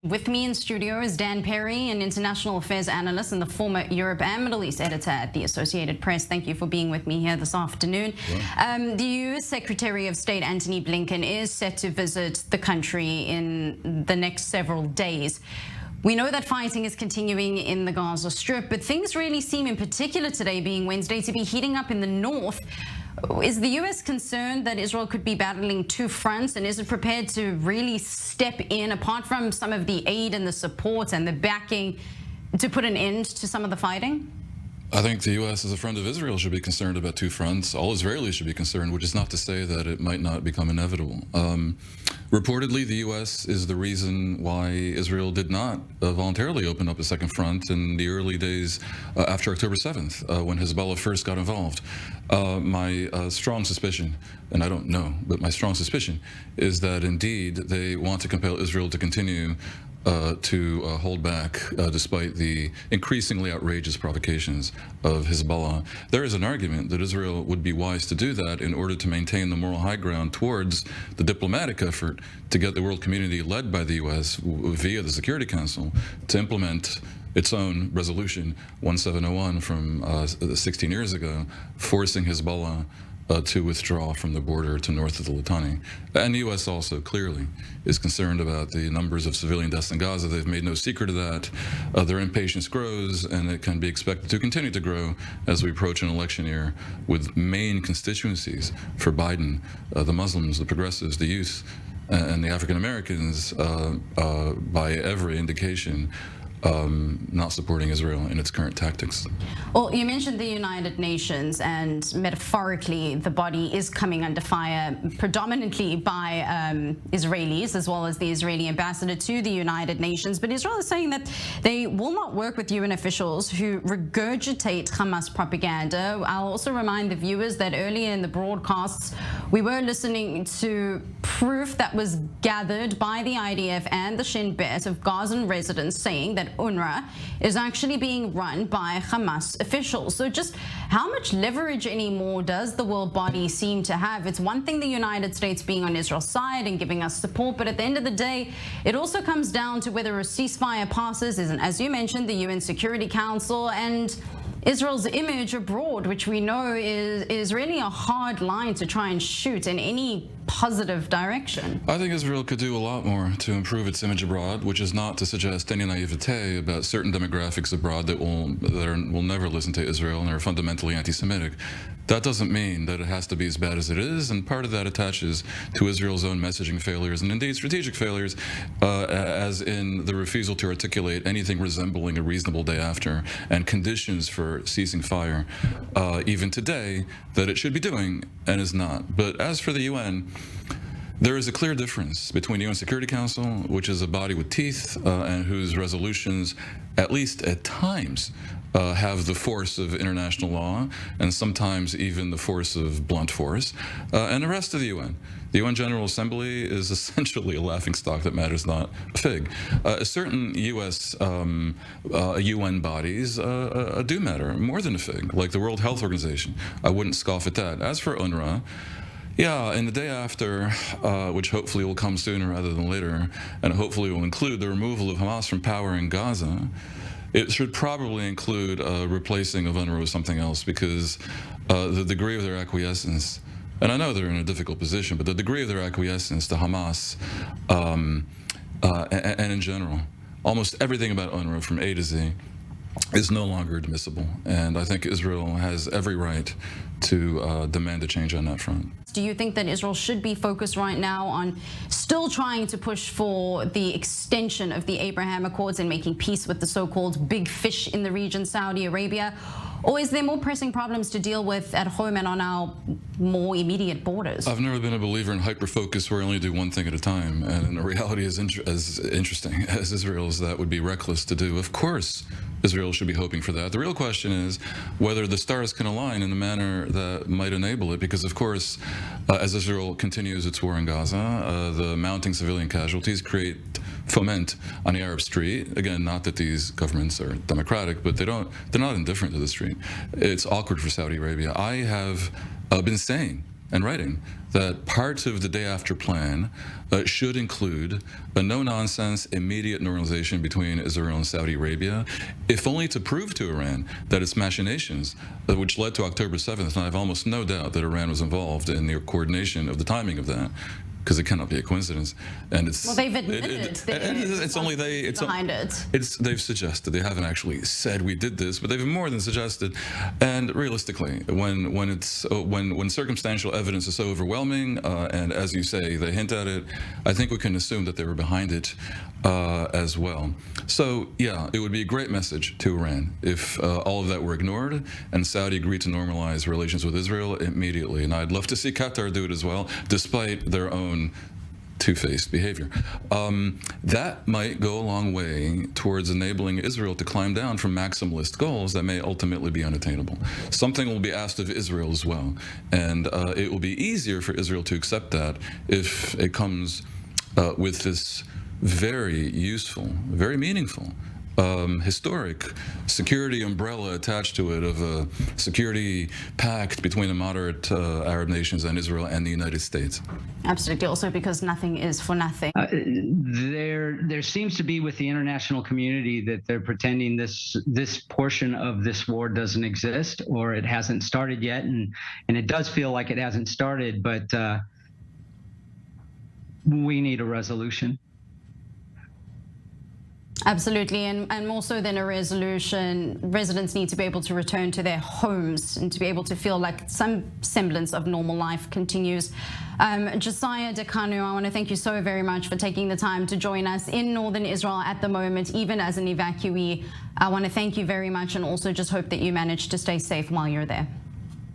With me in studio is Dan Perry, an international affairs analyst and the former Europe and Middle East editor at the Associated Press. Thank you for being with me here this afternoon. The U.S. Secretary of State Antony Blinken is set to visit the country in the next several days. We know that fighting is continuing in the Gaza Strip, but things really seem, in particular today being Wednesday, to be heating up in the north. Is the U.S. concerned that Israel could be battling two fronts, and is it prepared to really step in, apart from some of the aid and the support and the backing, to put an end to some of the fighting? I think the U.S. as a friend of Israel should be concerned about two fronts. All Israelis should be concerned, which is not to say that it might not become inevitable. Reportedly, the U.S. is the reason why Israel did not voluntarily open up a second front in the early days after October 7th, when Hezbollah first got involved. My strong suspicion, and I don't know, but my strong suspicion is that indeed they want to compel Israel to continue to hold back despite the increasingly outrageous provocations of Hezbollah. There is an argument that Israel would be wise to do that in order to maintain the moral high ground towards the diplomatic effort to get the world community, led by the U.S. via the Security Council, to implement its own resolution 1701 from 16 years ago, forcing Hezbollah to withdraw from the border to north of the Litani. And the U.S. also clearly is concerned about the numbers of civilian deaths in Gaza. They've made no secret of that. Their impatience grows, and it can be expected to continue to grow as we approach an election year with main constituencies for Biden, the Muslims, the progressives, the youth, and the African Americans, by every indication, not supporting Israel in its current tactics. Well, you mentioned the United Nations, and metaphorically the body is coming under fire predominantly by Israelis, as well as the Israeli ambassador to the United Nations. But Israel is saying that they will not work with UN officials who regurgitate Hamas propaganda. I'll also remind the viewers that earlier in the broadcasts we were listening to proof that was gathered by the IDF and the Shin Bet of Gazan residents saying that UNRWA is actually being run by Hamas officials. So just how much leverage anymore does the world body seem to have? It's one thing the United States being on Israel's side and giving us support, but at the end of the day, it also comes down to whether a ceasefire passes, and as you mentioned, the UN Security Council and Israel's image abroad, which we know is really a hard line to try and shoot in any positive direction. I think Israel could do a lot more to improve its image abroad, which is not to suggest any naivete about certain demographics abroad that will never listen to Israel and are fundamentally anti-Semitic. That doesn't mean that it has to be as bad as it is, and part of that attaches to Israel's own messaging failures and indeed strategic failures, as in the refusal to articulate anything resembling a reasonable day after and conditions for ceasing fire, even today, that it should be doing and is not. But as for the UN, there is a clear difference between the UN Security Council, which is a body with teeth and whose resolutions, at least at times, have the force of international law and sometimes even the force of blunt force, and the rest of the UN. The UN General Assembly is essentially a laughingstock that matters not a fig. Certain U.S. UN bodies do matter more than a fig, like the World Health Organization. I wouldn't scoff at that. As for UNRWA, yeah, and the day after, which hopefully will come sooner rather than later, and hopefully will include the removal of Hamas from power in Gaza, it should probably include replacing of UNRWA with something else, because the degree of their acquiescence, and I know they're in a difficult position, but the degree of their acquiescence to Hamas and in general, almost everything about UNRWA from A to Z is no longer admissible. And I think Israel has every right to demand a change on that front. Do you think that Israel should be focused right now on still trying to push for the extension of the Abraham Accords and making peace with the so-called big fish in the region, Saudi Arabia? Or is there more pressing problems to deal with at home and on our more immediate borders? I've never been a believer in hyper-focus where we only do one thing at a time. And the reality is as interesting as Israel's, that would be reckless to do. Of course, Israel should be hoping for that. The real question is whether the stars can align in a manner that might enable it, because, of course, as Israel continues its war in Gaza, the mounting civilian casualties foment on the Arab street. Again, not that these governments are democratic, but they're not indifferent to the street. It's awkward for Saudi Arabia. I have been saying and writing that part of the day after plan should include a no-nonsense immediate normalization between Israel and Saudi Arabia, if only to prove to Iran that its machinations, which led to October 7th, and I have almost no doubt that Iran was involved in the coordination of the timing of that, because it cannot be a coincidence, and it's well, they've admitted it's only they it's behind it. It's they've suggested, they haven't actually said we did this, but they've more than suggested. And realistically, when circumstantial evidence is so overwhelming, and as you say, they hint at it, I think we can assume that they were behind it as well. So yeah, it would be a great message to Iran if all of that were ignored and Saudi agreed to normalize relations with Israel immediately. And I'd love to see Qatar do it as well, despite their own two-faced behavior. That might go a long way towards enabling Israel to climb down from maximalist goals that may ultimately be unattainable. Something will be asked of Israel as well, and it will be easier for Israel to accept that if it comes with this very useful, very meaningful, historic security umbrella attached to it of a security pact between the moderate Arab nations and Israel and the United States. Absolutely. Also because nothing is for nothing. There seems to be with the international community that they're pretending this portion of this war doesn't exist, or it hasn't started yet, and it does feel like it hasn't started, but we need a resolution. Absolutely, and more so than a resolution, residents need to be able to return to their homes and to be able to feel like some semblance of normal life continues. Josiah Dekanu, I want to thank you so very much for taking the time to join us in northern Israel at the moment, even as an evacuee. I want to thank you very much, and also just hope that you manage to stay safe while you're there.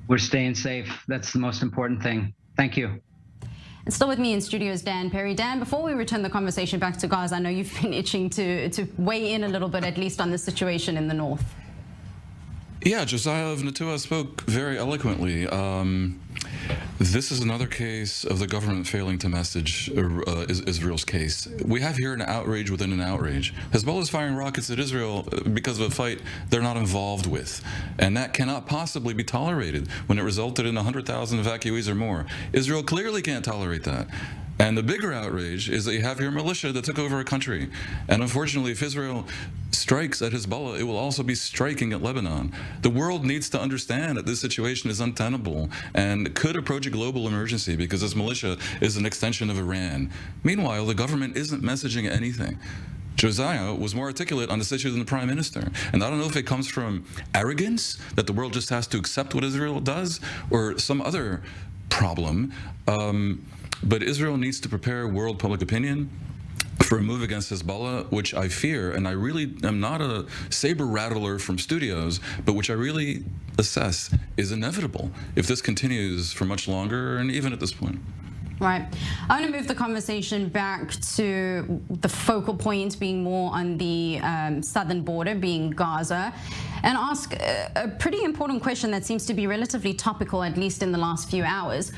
We're staying safe. That's the most important thing. Thank you. And still with me in studio is Dan Perry. Dan, before we return the conversation back to Gaza, I know you've been itching to weigh in a little bit, at least on the situation in the north. Yeah, Josiah of Natua spoke very eloquently. This is another case of the government failing to message Israel's case. We have here an outrage within an outrage. Hezbollah is firing rockets at Israel because of a fight they're not involved with. And that cannot possibly be tolerated when it resulted in 100,000 evacuees or more. Israel clearly can't tolerate that. And the bigger outrage is that you have here militia that took over a country. And unfortunately, if Israel strikes at Hezbollah, it will also be striking at Lebanon. The world needs to understand that this situation is untenable and could approach a global emergency because this militia is an extension of Iran. Meanwhile, the government isn't messaging anything. Josiah was more articulate on this issue than the prime minister. And I don't know if it comes from arrogance, that the world just has to accept what Israel does, or some other problem. But Israel needs to prepare world public opinion for a move against Hezbollah, which I fear, and I really am not a saber rattler from studios, but which I really assess is inevitable if this continues for much longer, and even at this point. Right. I want to move the conversation back to the focal point being more on the southern border, being Gaza, and ask a pretty important question that seems to be relatively topical, at least in the last few hours.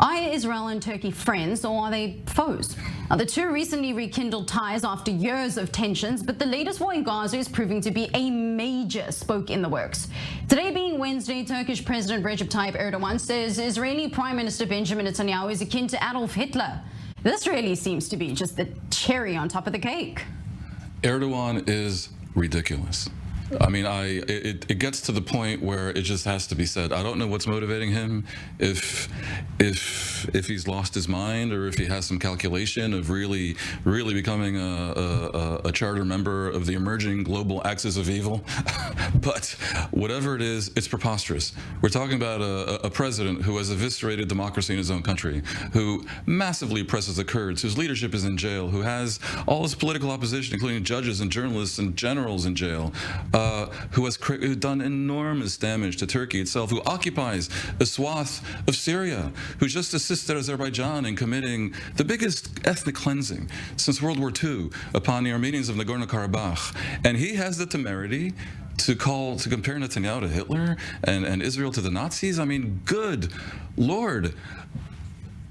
Are Israel and Turkey friends, or are they foes? Now, the two recently rekindled ties after years of tensions, but the latest war in Gaza is proving to be a major spoke in the works. Today being Wednesday, Turkish President Recep Tayyip Erdogan says Israeli Prime Minister Benjamin Netanyahu is akin to Adolf Hitler. This really seems to be just the cherry on top of the cake. Erdogan is ridiculous. I mean, it gets to the point where it just has to be said. I don't know what's motivating him, if he's lost his mind, or if he has some calculation of really becoming a charter member of the emerging global axis of evil. But whatever it is, it's preposterous. We're talking about a president who has eviscerated democracy in his own country, who massively oppresses the Kurds, whose leadership is in jail, who has all his political opposition, including judges and journalists and generals, in jail. Who has done enormous damage to Turkey itself, who occupies a swath of Syria, who just assisted Azerbaijan in committing the biggest ethnic cleansing since World War II upon the Armenians of Nagorno-Karabakh. And he has the temerity to compare Netanyahu to Hitler and Israel to the Nazis. I mean, good Lord.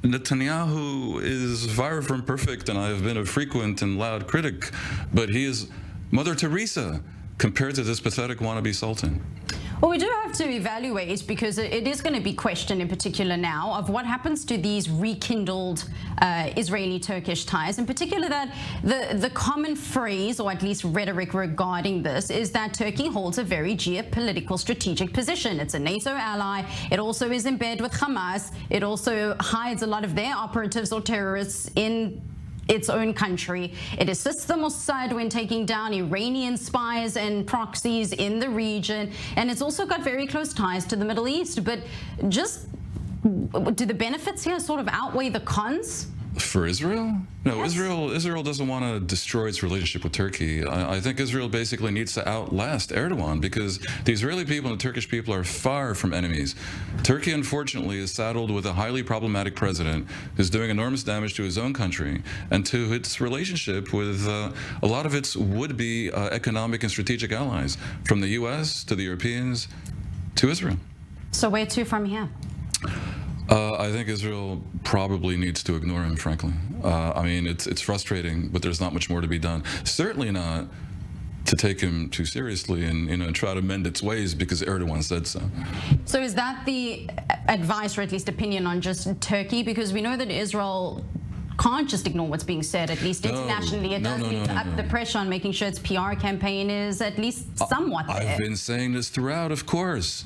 Netanyahu is far from perfect, and I have been a frequent and loud critic, but he is Mother Teresa compared to this pathetic wannabe sultan. Well, we do have to evaluate, because it is going to be questioned in particular now, of what happens to these rekindled Israeli-Turkish ties. In particular, that the common phrase, or at least rhetoric regarding this, is that Turkey holds a very geopolitical strategic position. It's a NATO ally. It also is in bed with Hamas. It also hides a lot of their operatives or terrorists in its own country. It assists the Mossad when taking down Iranian spies and proxies in the region. And it's also got very close ties to the Middle East. But just, do the benefits here sort of outweigh the cons? For Israel? No, Yes. Israel doesn't want to destroy its relationship with Turkey. I think Israel basically needs to outlast Erdogan, because the Israeli people and the Turkish people are far from enemies. Turkey, unfortunately, is saddled with a highly problematic president who's doing enormous damage to his own country and to its relationship with a lot of its would-be economic and strategic allies, from the U.S. to the Europeans to Israel. So where to from here? I think Israel probably needs to ignore him, frankly. I mean, it's frustrating, but there's not much more to be done. Certainly not to take him too seriously and try to mend its ways because Erdogan said so. So is that the advice, or at least opinion, on just Turkey? Because we know that Israel can't just ignore what's being said, at least internationally. It does need to up the pressure on making sure its PR campaign is at least somewhat there. I've been saying this throughout, of course.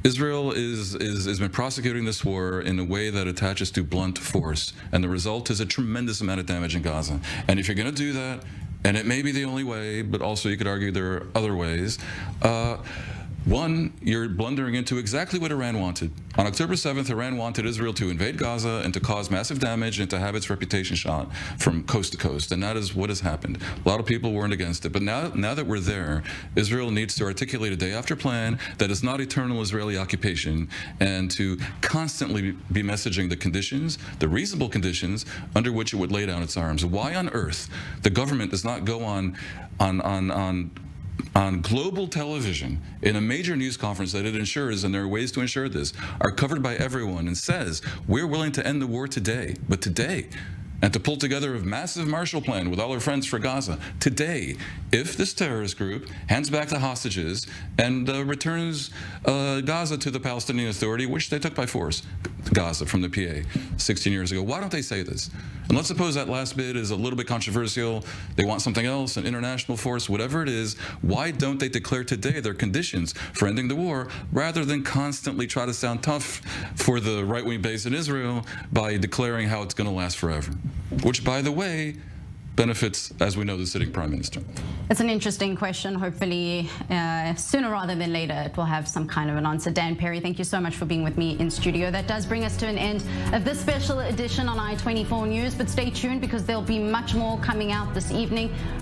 Israel has been prosecuting this war in a way that attaches to blunt force, and the result is a tremendous amount of damage in Gaza. And if you're going to do that, and it may be the only way, but also you could argue there are other ways, one, you're blundering into exactly what Iran wanted. On October 7th, Iran wanted Israel to invade Gaza and to cause massive damage and to have its reputation shot from coast to coast. And that is what has happened. A lot of people weren't against it. But now that we're there, Israel needs to articulate a day-after plan that is not eternal Israeli occupation, and to constantly be messaging the conditions, the reasonable conditions, under which it would lay down its arms. Why on earth the government does not go on global television in a major news conference that it ensures, and there are ways to ensure this, are covered by everyone, and says, we're willing to end the war today, but today, and to pull together a massive Marshall Plan with all our friends for Gaza today, if this terrorist group hands back the hostages and returns Gaza to the Palestinian Authority, which they took by force, Gaza from the PA 16 years ago. Why don't they say this? And let's suppose that last bit is a little bit controversial. They want something else, an international force, whatever it is. Why don't they declare today their conditions for ending the war, rather than constantly try to sound tough for the right-wing base in Israel by declaring how it's going to last forever? Which, by the way, benefits, as we know, the sitting prime minister. It's an interesting question. Hopefully, sooner rather than later, it will have some kind of an answer. Dan Perry, thank you so much for being with me in studio. That does bring us to an end of this special edition on I24 News. But stay tuned, because there'll be much more coming out this evening.